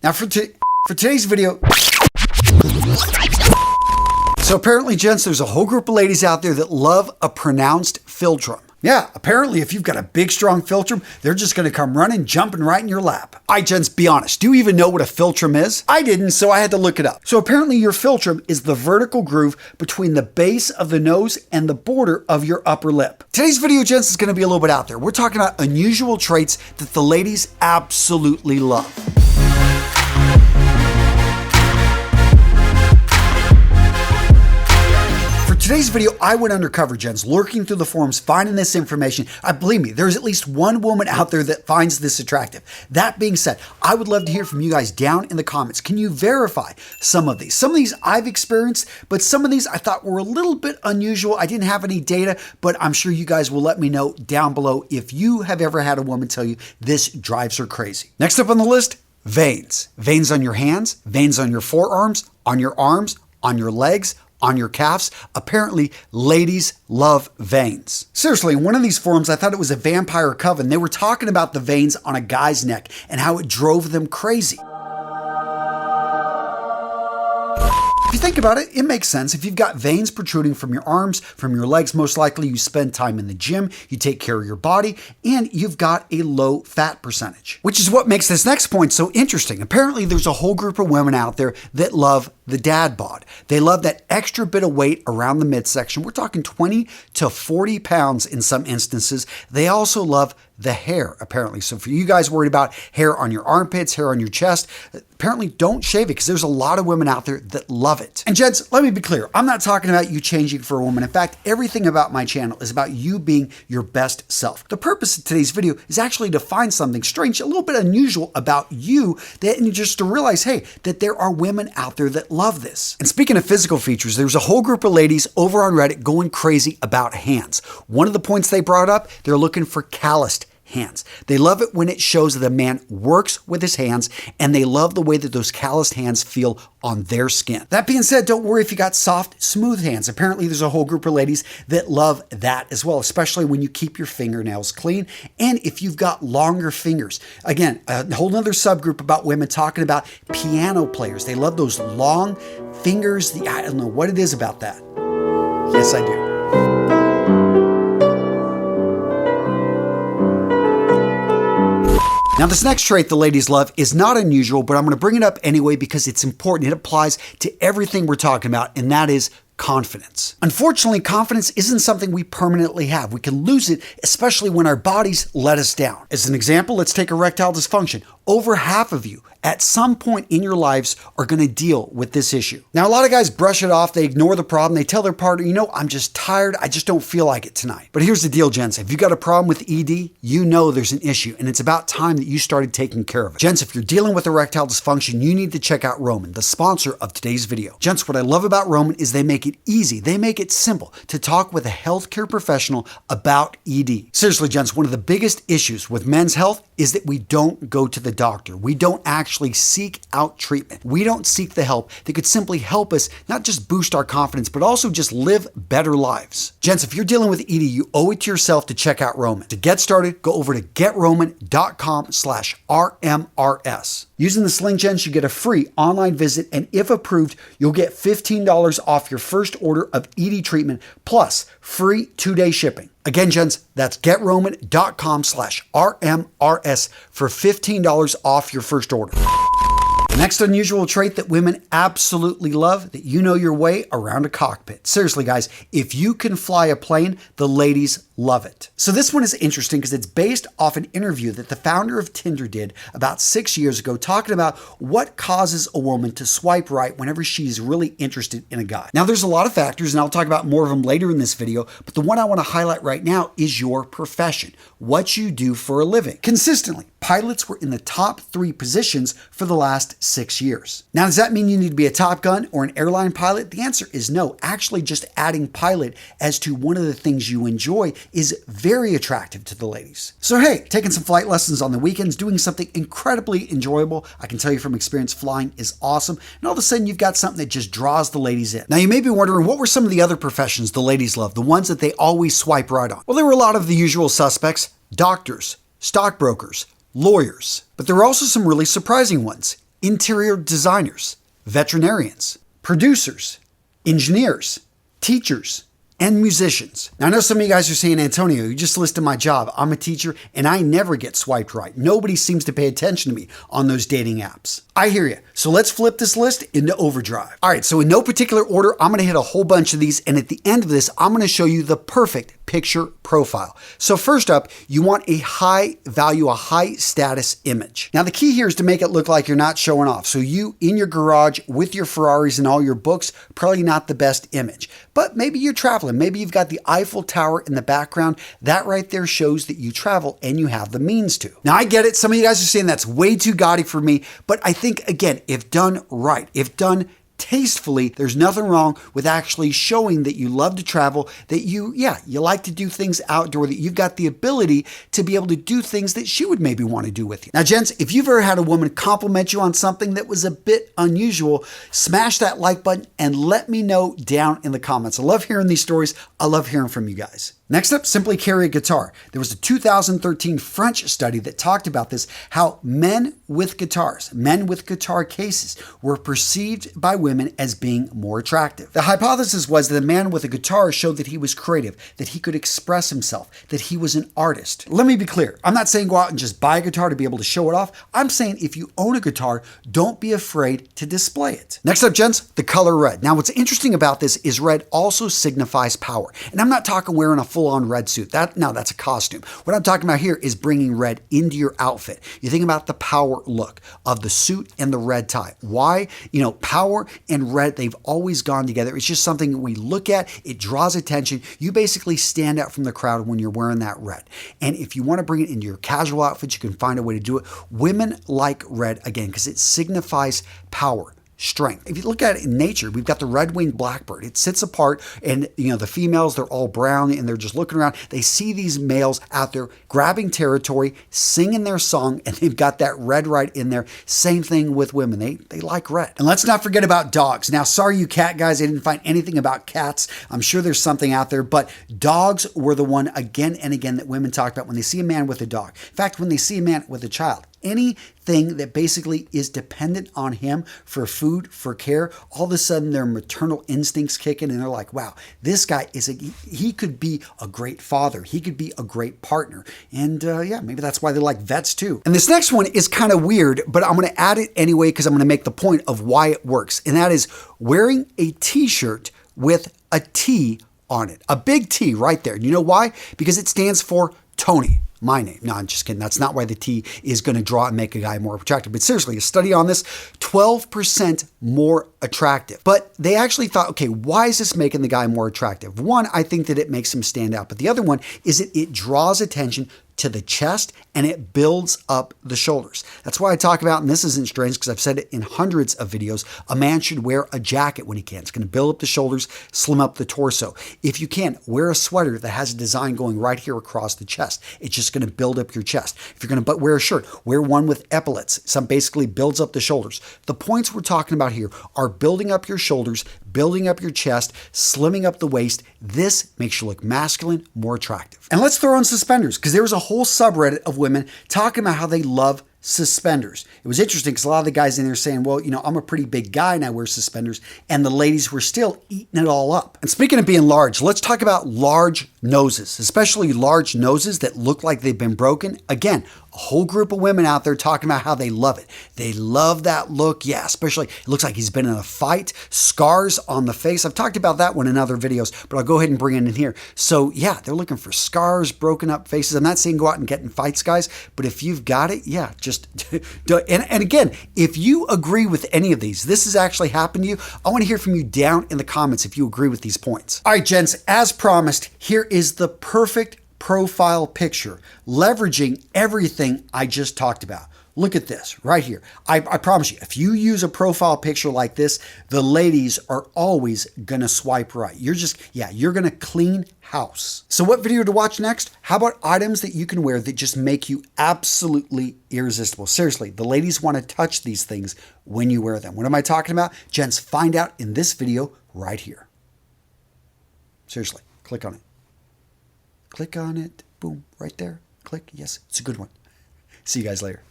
Now for today's video, so apparently, gents, there's a whole group of ladies out there that love a pronounced philtrum. Yeah, apparently if you've got a big, strong philtrum, they're just going to come running, jumping right in your lap. All right, gents, be honest. Do you even know what a philtrum is? I didn't, so I had to look it up. So apparently your philtrum is the vertical groove between the base of the nose and the border of your upper lip. Today's video, gents, is going to be a little bit out there. We're talking about unusual traits that the ladies absolutely love. Today's video, I went undercover, gents, lurking through the forums, finding this information. Believe me, there's at least one woman out there that finds this attractive. That being said, I would love to hear from you guys down in the comments. Can you verify some of these? Some of these I've experienced, but some of these I thought were a little bit unusual. I didn't have any data, but I'm sure you guys will let me know down below if you have ever had a woman tell you this drives her crazy. Next up on the list, veins. Veins on your hands, veins on your forearms, on your arms, on your legs, on your calves. Apparently, ladies love veins. Seriously, in one of these forums, I thought it was a vampire coven. They were talking about the veins on a guy's neck and how it drove them crazy. If you think about it, it makes sense. If you've got veins protruding from your arms, from your legs, most likely you spend time in the gym, you take care of your body, and you've got a low fat percentage. Which is what makes this next point so interesting. Apparently, there's a whole group of women out there that love the dad bod. They love that extra bit of weight around the midsection. We're talking 20 to 40 pounds in some instances. They also love the hair, apparently. So for you guys worried about hair on your armpits, hair on your chest, apparently don't shave it because there's a lot of women out there that love it. And gents, let me be clear. I'm not talking about you changing for a woman. In fact, everything about my channel is about you being your best self. The purpose of today's video is actually to find something strange, a little bit unusual about you, and just to realize, hey, that there are women out there that love this. And speaking of physical features, there's a whole group of ladies over on Reddit going crazy about hands. One of the points they brought up, they're looking for calloused hands. They love it when it shows that a man works with his hands, and they love the way that those calloused hands feel on their skin. That being said, don't worry if you got soft, smooth hands. Apparently, there's a whole group of ladies that love that as well, especially when you keep your fingernails clean and if you've got longer fingers. Again, a whole nother subgroup about women talking about piano players. They love those long fingers. I don't know what it is about that. Yes, I do. Now, this next trait the ladies love is not unusual, but I'm going to bring it up anyway because it's important. It applies to everything we're talking about, and that is confidence. Unfortunately, confidence isn't something we permanently have. We can lose it, especially when our bodies let us down. As an example, let's take erectile dysfunction. Over half of you at some point in your lives are going to deal with this issue. Now, a lot of guys brush it off. They ignore the problem. They tell their partner, you know, I'm just tired. I just don't feel like it tonight. But here's the deal, gents. If you got a problem with ED, you know there's an issue, and it's about time that you started taking care of it. Gents, if you're dealing with erectile dysfunction, you need to check out Roman, the sponsor of today's video. Gents, what I love about Roman is they make it easy. They make it simple to talk with a healthcare professional about ED. Seriously, gents, one of the biggest issues with men's health is that we don't go to the doctor. We don't actually seek out treatment. We don't seek the help that could simply help us not just boost our confidence, but also just live better lives. Gents, if you're dealing with ED, you owe it to yourself to check out Roman. To get started, go over to getroman.com/RMRS. Using this link, gents, you get a free online visit, and if approved, you'll get $15 off your first order of ED treatment, plus free 2-day shipping. Again, gents, that's getroman.com/RMRS for $15 off your first order. The next unusual trait that women absolutely love, that you know your way around a cockpit. Seriously, guys, if you can fly a plane, the ladies love it. So this one is interesting because it's based off an interview that the founder of Tinder did about 6 years ago, talking about what causes a woman to swipe right whenever she's really interested in a guy. Now, there's a lot of factors, and I'll talk about more of them later in this video, but the one I want to highlight right now is your profession, what you do for a living. Consistently, pilots were in the top 3 positions for the last 6 years. Now, does that mean you need to be a Top Gun or an airline pilot? The answer is no. Actually, just adding pilot as to one of the things you enjoy is very attractive to the ladies. So hey, taking some flight lessons on the weekends, doing something incredibly enjoyable, I can tell you from experience, flying is awesome, and all of a sudden you've got something that just draws the ladies in. Now, you may be wondering, what were some of the other professions the ladies love, the ones that they always swipe right on? Well, there were a lot of the usual suspects: doctors, stockbrokers, lawyers. But there were also some really surprising ones: interior designers, veterinarians, producers, engineers, teachers, and musicians. Now, I know some of you guys are saying, Antonio, you just listed my job. I'm a teacher and I never get swiped right. Nobody seems to pay attention to me on those dating apps. I hear you. So let's flip this list into overdrive. All right, so in no particular order, I'm gonna hit a whole bunch of these, and at the end of this, I'm gonna show you the perfect picture profile. So first up, you want a high value, a high status image. Now the key here is to make it look like you're not showing off. So you in your garage with your Ferraris and all your books, probably not the best image. But maybe you're traveling, maybe you've got the Eiffel Tower in the background. That right there shows that you travel and you have the means to. Now I get it, some of you guys are saying that's way too gaudy for me, but I think again, if done right, if done tastefully, there's nothing wrong with actually showing that you love to travel, that you like to do things outdoor, that you've got the ability to be able to do things that she would maybe want to do with you. Now, gents, if you've ever had a woman compliment you on something that was a bit unusual, smash that like button and let me know down in the comments. I love hearing these stories. I love hearing from you guys. Next up, simply carry a guitar. There was a 2013 French study that talked about this, how men with guitars, men with guitar cases, were perceived by women as being more attractive. The hypothesis was that a man with a guitar showed that he was creative, that he could express himself, that he was an artist. Let me be clear. I'm not saying go out and just buy a guitar to be able to show it off. I'm saying if you own a guitar, don't be afraid to display it. Next up, gents, the color red. Now, what's interesting about this is red also signifies power. And I'm not talking wearing a full-on red suit. That's a costume. What I'm talking about here is bringing red into your outfit. You think about the power look of the suit and the red tie. Why? Power and red, they've always gone together. It's just something we look at. It draws attention. You basically stand out from the crowd when you're wearing that red. And if you want to bring it into your casual outfits, you can find a way to do it. Women like red, again, because it signifies power, strength. If you look at it in nature, we've got the red-winged blackbird. It sits apart and, the females, they're all brown and they're just looking around. They see these males out there grabbing territory, singing their song, and they've got that red right in there. Same thing with women. They like red. And let's not forget about dogs. Now, sorry, you cat guys, I didn't find anything about cats. I'm sure there's something out there, but dogs were the one again and again that women talked about when they see a man with a dog. In fact, when they see a man with a child, anything that basically is dependent on him for food, for care, all of a sudden their maternal instincts kick in and they're like, wow, this guy he could be a great father. He could be a great partner. And maybe that's why they like vets too. And this next one is kind of weird, but I'm going to add it anyway because I'm going to make the point of why it works. And that is wearing a t-shirt with a T on it. A big T right there. You know why? Because it stands for Tony. My name. No, I'm just kidding. That's not why the T is going to draw and make a guy more attractive. But seriously, a study on this, 12% more attractive. But they actually thought, okay, why is this making the guy more attractive? One, I think that it makes him stand out. But the other one is that it draws attention to the chest and it builds up the shoulders. That's why I talk about, and this isn't strange because I've said it in hundreds of videos, a man should wear a jacket when he can. It's going to build up the shoulders, slim up the torso. If you can, wear a sweater that has a design going right here across the chest. It's just going to build up your chest. If you're going to wear a shirt, wear one with epaulets. Some basically builds up the shoulders. The points we're talking about here are building up your shoulders, building up your chest, slimming up the waist. This makes you look masculine, more attractive. And let's throw in suspenders because there was a whole subreddit of women talking about how they love suspenders. It was interesting because a lot of the guys in there saying, well, I'm a pretty big guy and I wear suspenders, and the ladies were still eating it all up. And speaking of being large, let's talk about large noses, especially large noses that look like they've been broken. Again, a whole group of women out there talking about how they love it. They love that look. Yeah, especially it looks like he's been in a fight, scars on the face. I've talked about that one in other videos, but I'll go ahead and bring it in here. So yeah, they're looking for scars, broken up faces. I'm not saying go out and get in fights, guys, but if you've got it, yeah, just do it. And again, if you agree with any of these, this has actually happened to you, I want to hear from you down in the comments if you agree with these points. All right, gents, as promised, here is the perfect profile picture, leveraging everything I just talked about. Look at this right here. I promise you, if you use a profile picture like this, the ladies are always going to swipe right. You're going to clean house. So what video to watch next? How about items that you can wear that just make you absolutely irresistible? Seriously, the ladies want to touch these things when you wear them. What am I talking about? Gents, find out in this video right here. Seriously, click on it. Click on it. Boom, right there. Click. Yes, it's a good one. See you guys later.